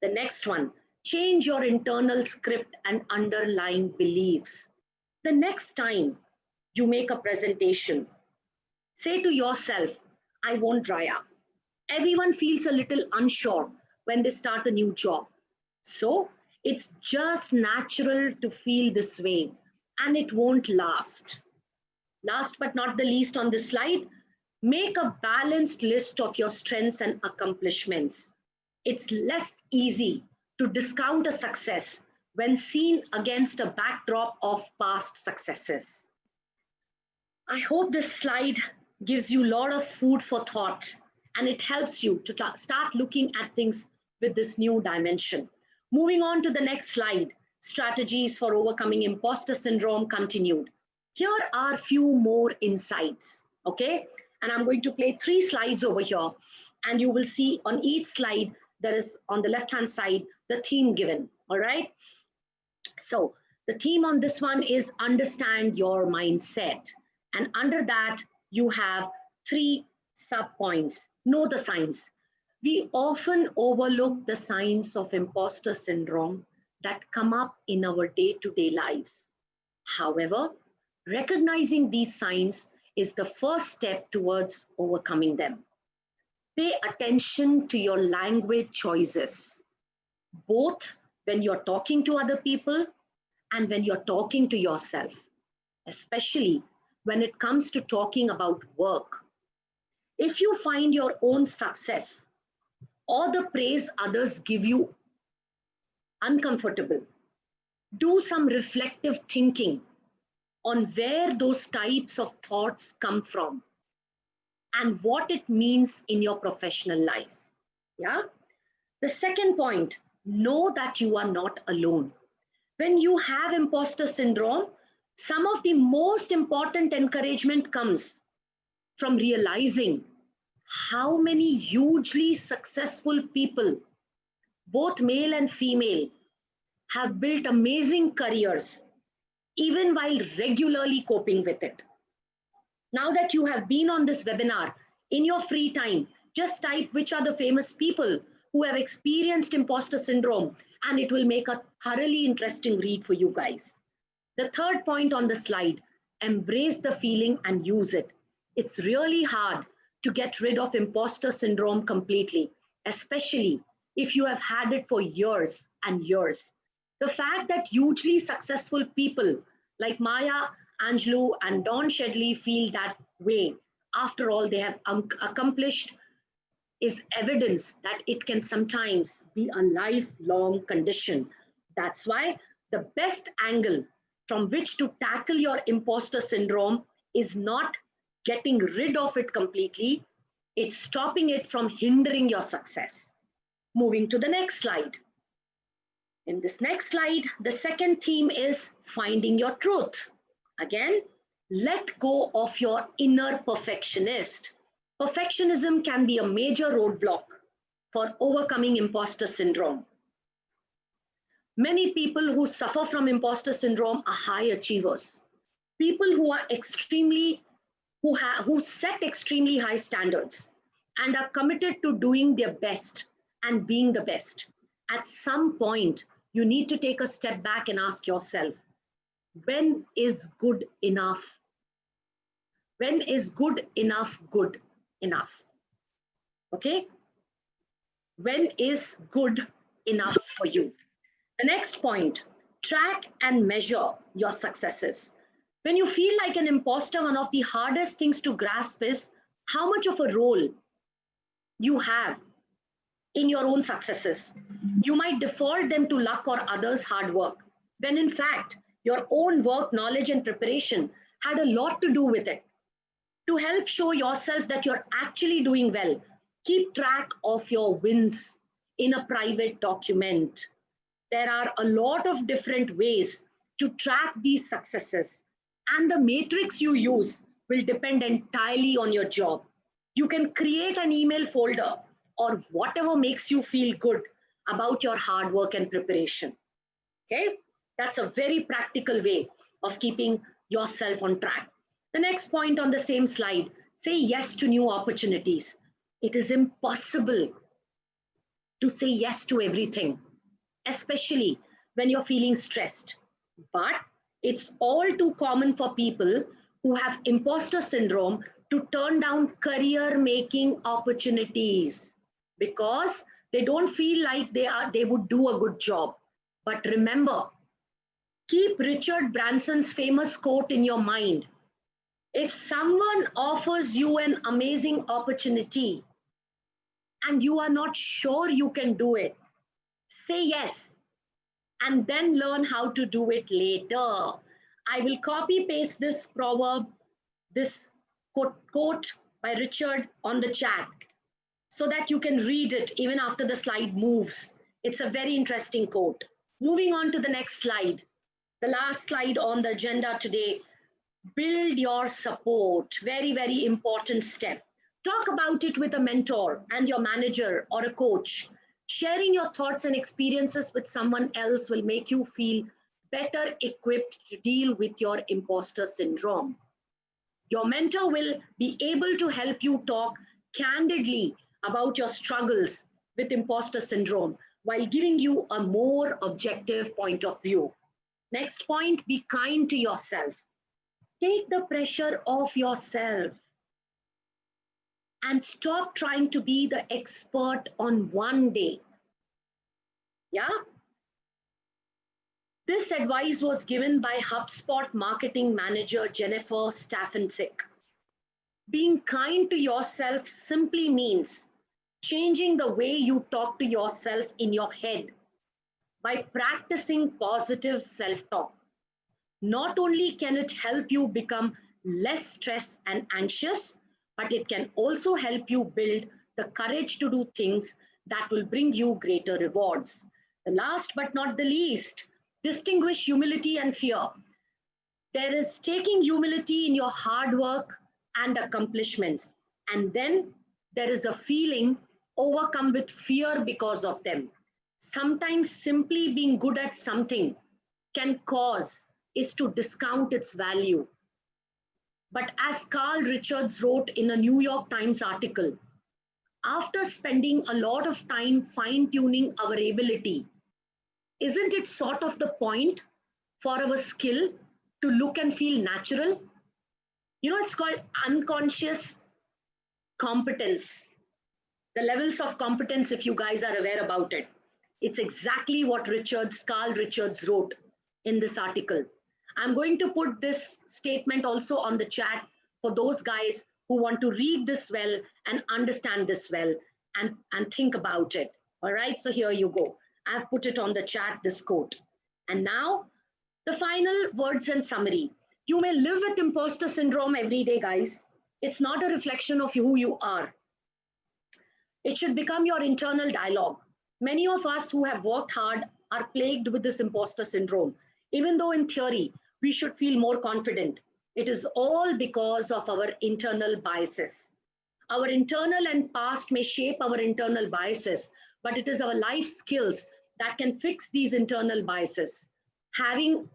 The next one, change your internal script and underlying beliefs. The next time you make a presentation, say to yourself, I won't dry up. Everyone feels a little unsure when they start a new job. So it's just natural to feel this way and it won't last. Last but not the least on this slide, make a balanced list of your strengths and accomplishments. It's less easy to discount a success when seen against a backdrop of past successes. I hope this slide gives you a lot of food for thought and it helps you to start looking at things with this new dimension. Moving on to the next slide, strategies for overcoming imposter syndrome continued. Here are a few more insights, okay? And I'm going to play 3 slides over here and you will see on each slide, there is on the left-hand side, the theme given, all right? So the theme on this one is understand your mindset. And under that, you have 3 sub-points. Know the signs. We often overlook the signs of imposter syndrome that come up in our day-to-day lives. However, recognizing these signs is the first step towards overcoming them. Pay attention to your language choices, both when you're talking to other people and when you're talking to yourself, especially when it comes to talking about work. If you find your own success or the praise others give you uncomfortable, do some reflective thinking on where those types of thoughts come from and what it means in your professional life. Yeah. The second point, know that you are not alone. When you have imposter syndrome, some of the most important encouragement comes from realizing how many hugely successful people, both male and female, have built amazing careers, even while regularly coping with it. Now that you have been on this webinar, in your free time, just type which are the famous people who have experienced imposter syndrome, and it will make a thoroughly interesting read for you guys. The third point on the slide, Embrace the feeling and use it. It's really hard to get rid of imposter syndrome completely, especially if you have had it for years and years. The fact that hugely successful people like Maya Angelou and Don Shedley feel that way after all they have accomplished is evidence that it can sometimes be a lifelong condition. That's why the best angle from which to tackle your imposter syndrome is not getting rid of it completely, it's stopping it from hindering your success. Moving to the next slide. In this next slide, the second theme is finding your truth. Again, let go of your inner perfectionist. Perfectionism can be a major roadblock for overcoming imposter syndrome. Many people who suffer from imposter syndrome are high achievers. People who are who set extremely high standards and are committed to doing their best and being the best. At some point, you need to take a step back and ask yourself, when is good enough? When is good enough good enough? Okay? When is good enough for you? The next point, track and measure your successes. When you feel like an imposter, one of the hardest things to grasp is how much of a role you have in your own successes. You might default them to luck or others' hard work, when in fact, your own work, knowledge, and preparation had a lot to do with it. To help show yourself that you're actually doing well, keep track of your wins in a private document. There are a lot of different ways to track these successes, and the matrix you use will depend entirely on your job. You can create an email folder or whatever makes you feel good about your hard work and preparation. Okay, that's a very practical way of keeping yourself on track. The next point on the same slide, say yes to new opportunities. It is impossible to say yes to everything, especially when you're feeling stressed. But it's all too common for people who have imposter syndrome to turn down career making opportunities because they don't feel like they would do a good job. But remember, keep Richard Branson's famous quote in your mind. If someone offers you an amazing opportunity and you are not sure you can do it, say yes and then learn how to do it later. I will copy paste this proverb, this quote by Richard on the chat so that you can read it even after the slide moves. It's a very interesting quote. Moving on to the next slide, the last slide on the agenda today, build your support. Very, very important step. Talk about it with a mentor and your manager or a coach. Sharing your thoughts and experiences with someone else will make you feel better equipped to deal with your imposter syndrome. Your mentor will be able to help you talk candidly about your struggles with imposter syndrome while giving you a more objective point of view. Next point, be kind to yourself. Take the pressure off yourself and stop trying to be the expert on one day. Yeah? This advice was given by HubSpot marketing manager Jennifer Stefancic. Being kind to yourself simply means changing the way you talk to yourself in your head by practicing positive self-talk. Not only can it help you become less stressed and anxious, but it can also help you build the courage to do things that will bring you greater rewards. The last but not the least, distinguish humility and fear. There is taking humility in your hard work and accomplishments, and then there is a feeling overcome with fear because of them. Sometimes simply being good at something can cause is to discount its value. But as Carl Richards wrote in a New York Times article, after spending a lot of time fine-tuning our ability, isn't it sort of the point for our skill to look and feel natural. You know, it's called unconscious competence. The levels of competence, if you guys are aware about it, it's exactly what Carl Richards wrote in this article. I'm going to put this statement also on the chat for those guys who want to read this well and understand this well and think about it. All right, so here you go. I've put it on the chat, this quote. And now, the final words and summary. You may live with imposter syndrome every day, guys. It's not a reflection of who you are. It should become your internal dialogue. Many of us who have worked hard are plagued with this imposter syndrome. Even though in theory, we should feel more confident, it is all because of our internal biases. Our internal and past may shape our internal biases, but it is our life skills that can fix these internal biases. Having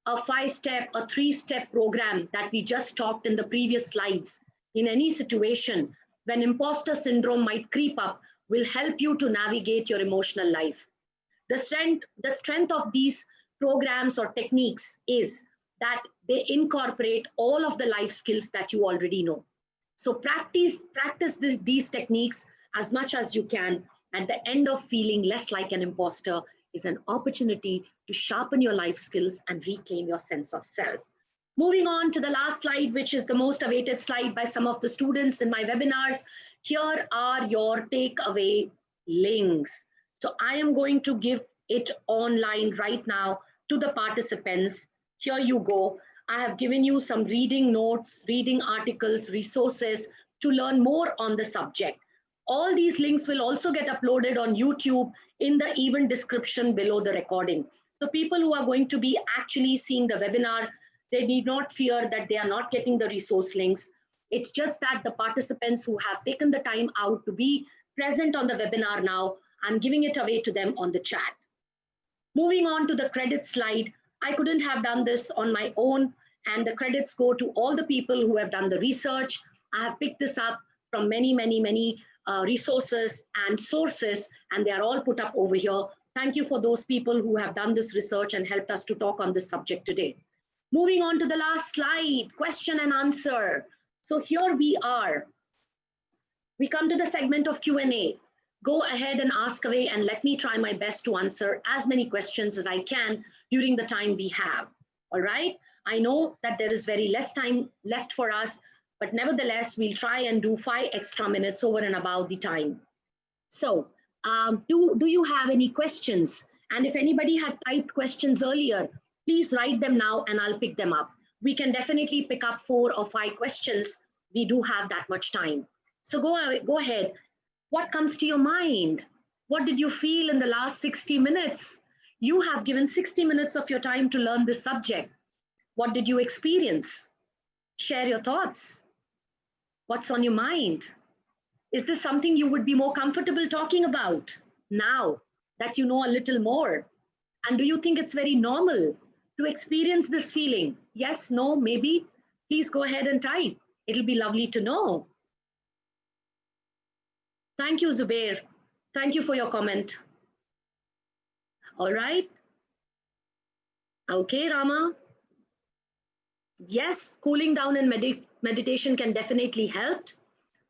a 5-step, a 3-step program that we just talked in the previous slides in any situation when imposter syndrome might creep up will help you to navigate your emotional life. The strength of these programs or techniques is that they incorporate all of the life skills that you already know. So practice these techniques as much as you can. At the end of feeling less like an imposter is an opportunity to sharpen your life skills and reclaim your sense of self. Moving on to the last slide, which is the most awaited slide by some of the students in my webinars. Here are your takeaway links. So I am going to give it online right now to the participants. Here you go. I have given you some reading notes, reading articles, resources to learn more on the subject. All these links will also get uploaded on YouTube in the event description below the recording. So people who are going to be actually seeing the webinar, they need not fear that they are not getting the resource links. It's just that the participants who have taken the time out to be present on the webinar now, I'm giving it away to them on the chat. Moving on to the credit slide, I couldn't have done this on my own, and the credits go to all the people who have done the research. I have picked this up from many resources and sources, and they are all put up over here. Thank you for those people who have done this research and helped us to talk on this subject today. Moving on to the last slide, question and answer. So here we are. We come to the segment of Q&A. Go ahead and ask away and let me try my best to answer as many questions as I can during the time we have. All right? I know that there is very less time left for us, but nevertheless, we'll try and do 5 extra minutes over and above the time. So do you have any questions? And if anybody had typed questions earlier, please write them now and I'll pick them up. We can definitely pick up 4 or 5 questions. We do have that much time. So go ahead. What comes to your mind? What did you feel in the last 60 minutes? You have given 60 minutes of your time to learn this subject. What did you experience? Share your thoughts. What's on your mind? Is this something you would be more comfortable talking about now that you know a little more? And do you think it's very normal to experience this feeling? Yes, no, maybe? Please go ahead and type. It'll be lovely to know. Thank you, Zubair. Thank you for your comment. All right. Okay, Rama. Yes, cooling down and meditation can definitely help.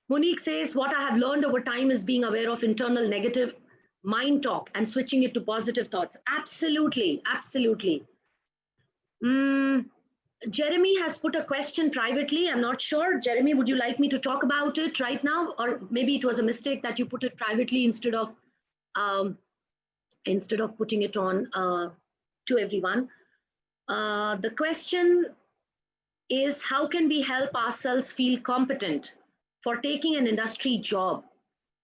Monique says, what I have learned over time is being aware of internal negative mind talk and switching it to positive thoughts. Absolutely, absolutely. Jeremy has put a question privately. I'm not sure. Jeremy, would you like me to talk about it right now? Or maybe it was a mistake that you put it privately instead of putting it on to everyone. The question is, how can we help ourselves feel competent for taking an industry job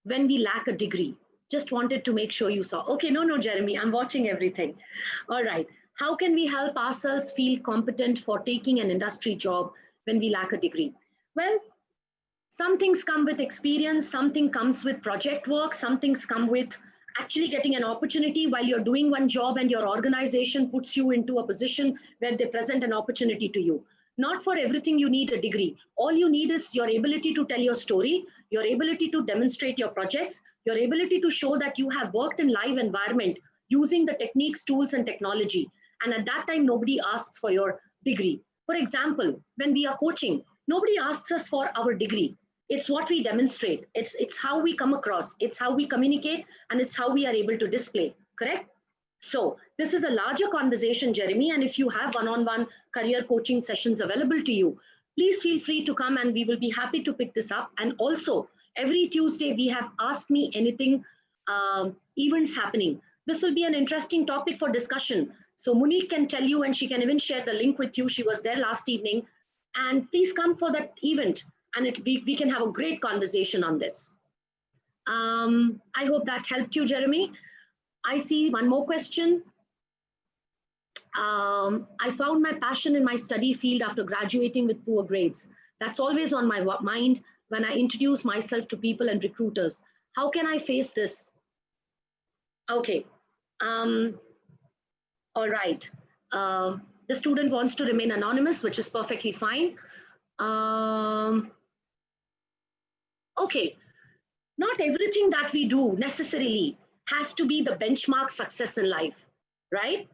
when we lack a degree? Just wanted to make sure you saw. Okay, no, Jeremy, I'm watching everything. All right. How can we help ourselves feel competent for taking an industry job when we lack a degree? Well, some things come with experience, something comes with project work, some things come with actually getting an opportunity while you're doing one job and your organization puts you into a position where they present an opportunity to you. Not for everything you need a degree. All you need is your ability to tell your story, your ability to demonstrate your projects, your ability to show that you have worked in live environment using the techniques, tools, and technology. And at that time, nobody asks for your degree. For example, when we are coaching, nobody asks us for our degree. It's what we demonstrate. It's how we come across. It's how we communicate, and it's how we are able to display. Correct? So this is a larger conversation, Jeremy. And if you have one-on-one career coaching sessions available to you, please feel free to come and we will be happy to pick this up. And also, every Tuesday we have Ask Me Anything events happening. This will be an interesting topic for discussion. So Monique can tell you, and she can even share the link with you. She was there last evening. And please come for that event, and we can have a great conversation on this. I hope that helped you, Jeremy. I see one more question. I found my passion in my study field after graduating with poor grades. That's always on my mind when I introduce myself to people and recruiters. How can I face this? Okay. All right. The student wants to remain anonymous, which is perfectly fine. Okay. Not everything that we do necessarily has to be the benchmark success in life, right?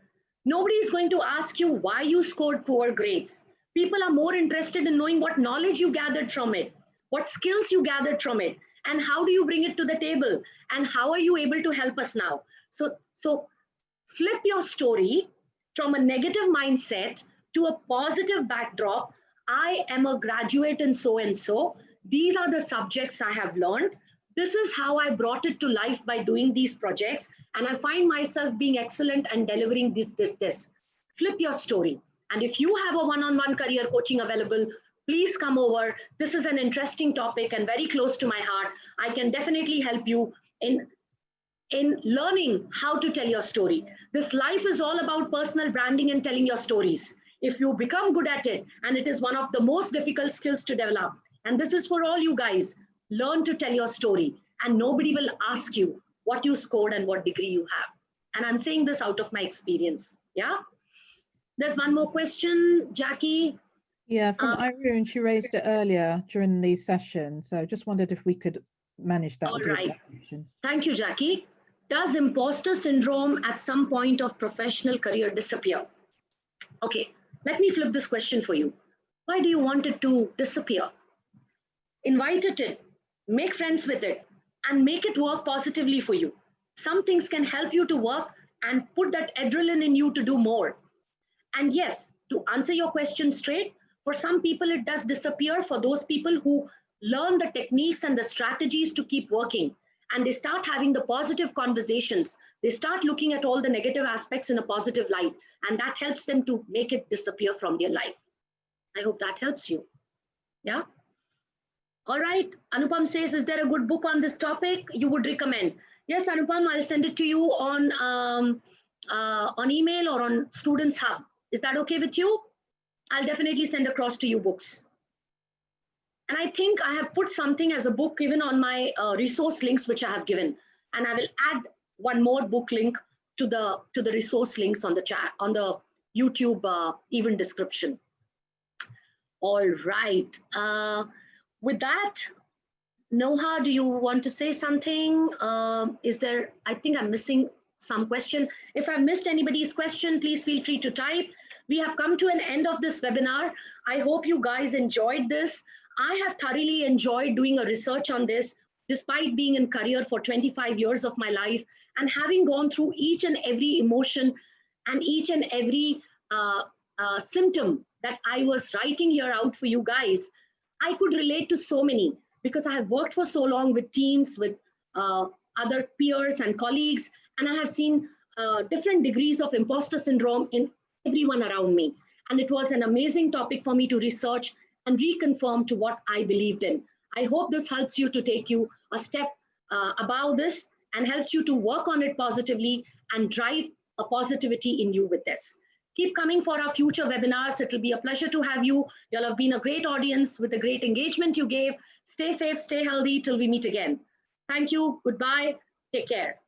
Nobody is going to ask you why you scored poor grades. People are more interested in knowing what knowledge you gathered from it, what skills you gathered from it, and how do you bring it to the table, and how are you able to help us now? So flip your story from a negative mindset to a positive backdrop. I am a graduate in so and so. These are the subjects I have learned. This is how I brought it to life by doing these projects. And I find myself being excellent and delivering this. Flip your story. And if you have a one-on-one career coaching available, please come over. This is an interesting topic and very close to my heart. I can definitely help you in learning how to tell your story. This life is all about personal branding and telling your stories. If you become good at it, and it is one of the most difficult skills to develop, and this is for all you guys, learn to tell your story, and nobody will ask you what you scored and what degree you have. And I'm saying this out of my experience. Yeah. There's one more question, Jackie. Yeah, from Irene, she raised it earlier during the session. So I just wondered if we could manage that. All right. Thank you, Jackie. Does imposter syndrome at some point of professional career disappear? Okay, let me flip this question for you. Why do you want it to disappear? Invite it in, make friends with it, and make it work positively for you. Some things can help you to work and put that adrenaline in you to do more. And yes, to answer your question straight, for some people it does disappear. For those people who learn the techniques and the strategies to keep working, and they start having the positive conversations, they start looking at all the negative aspects in a positive light, and that helps them to make it disappear from their life. I hope that helps you. Yeah. All right. Anupam says, is there a good book on this topic you would recommend? Yes, Anupam, I'll send it to you on email or on Students Hub. Is that okay with you? I'll definitely send across to you books. And I think I have put something as a book even on my resource links, which I have given. And I will add one more book link to the resource links on the chat, on the YouTube event description. All right. With that, Noha, do you want to say something? Is there, I think I'm missing some question. If I've missed anybody's question, please feel free to type. We have come to an end of this webinar. I hope you guys enjoyed this. I have thoroughly enjoyed doing a research on this, despite being in career for 25 years of my life and having gone through each and every emotion and each and every symptom that I was writing here out for you guys. I could relate to so many because I have worked for so long with teams, with other peers and colleagues, and I have seen different degrees of imposter syndrome in everyone around me. And it was an amazing topic for me to research and reconfirm to what I believed in. I hope this helps you to take you a step above this and helps you to work on it positively and drive a positivity in you with this. Keep coming for our future webinars. It will be a pleasure to have you. You'll have been a great audience with the great engagement you gave. Stay safe, stay healthy till we meet again. Thank you. Goodbye. Take care.